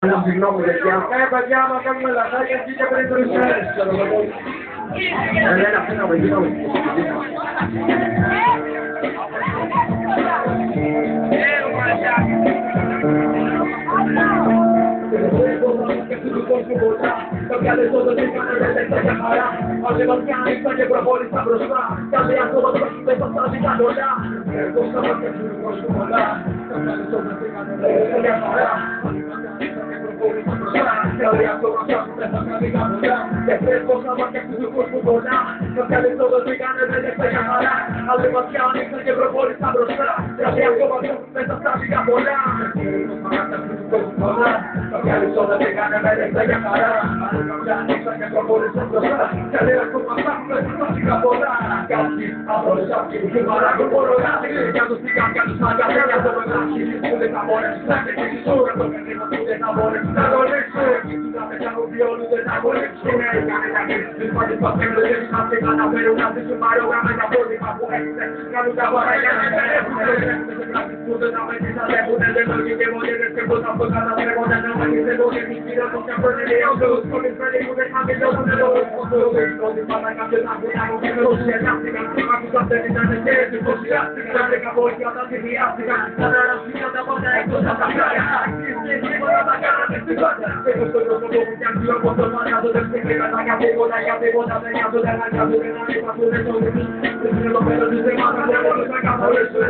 Συγγνώμη, παιδιά, άμα κάνουμε λαθάκια, βγήκε πριν το ρησέρες, ξέρω εγώ. Δεν αφήναμε, γίνομαι. Κάποια λεπτό το τρίκανε δεν λέξα για χαρά. આજે μας κάνεις και προχώρησα μπροστά. Κάθε άνθρωπο πρόσφυγε στα στάδια κοντά. Εγώ στα μάτια του κόσμου κοντά. Κάποια λεπτό το τρίκανε δεν λέξα για χαρά. Κάθε άνθρωπο πρόσφυγε στα στάδια κοντά. Και φεύγω στα μάτια του κόσμου κοντά. Κάποια λεπτό το τρίκανε δεν λέξα για χαρά. આજે μας κάνεις και προχώρησα μπροστά. Κάθε άνθρωπο πρόσφυγε στα στάδια κοντά. Κάποια λεπτό το τρίκανε δεν λέξα για χαρά. Ανοίξα και προχώρησα μπροστά. Και λέω ακόμα ψάχνουμε στα πολλά. Κάτι απολυσάκι που παράγουν πολλογάτι. Για τους τικάς, για τους μαγκατές, για το μεγάκι. Που δεν θα μπορέσει να ξεκινήσω. Για το παιδί που δεν θα μπορέσει να το ρίξω. Εκεί να με κάνουν βιόλου δεν θα μπορέσουν. Κάνε τα κρίσεις, τις πάντες παθαίνουν. Δεν θα σε καταφέρουν να ζήσουν παρόγραμμα τα πρότυπα που έχετε. Κάνουν τα βαράγια να επέρευσουν. Σε κράσεις που δεν θα με δυσαλεύουν. Δεν το γεγονές και πώς αυτό καταστρέφονται. Να με νησεύουν και τις πήραν τους καπρώνε νέους. Που δεν θα μιλώσουν εδώ. Ότι πάντα κάποιες να βουνάγουν και με ουσιαστικά. Άκουσα αυτές ήταν και έτσι ουσιαστικά. Τα βρήκα βοήθεια τα συνδυάστηκα. Τα δαρασμία τα πάντα εκτός από τα πλάγια. Αξίες τίποτα τα κάνανε στην πάντα. Έχω στον κόσμο που φτιάξει όπως το μανιάζω. Δεν ξεκίνησα για τίποτα, για τίποτα. Δεν νοιάζονται να νοιάζονται να νοιάζονται. Δεν είναι το πέρα της δεμάτας. Δεν μπορούσα να καθορίσουν.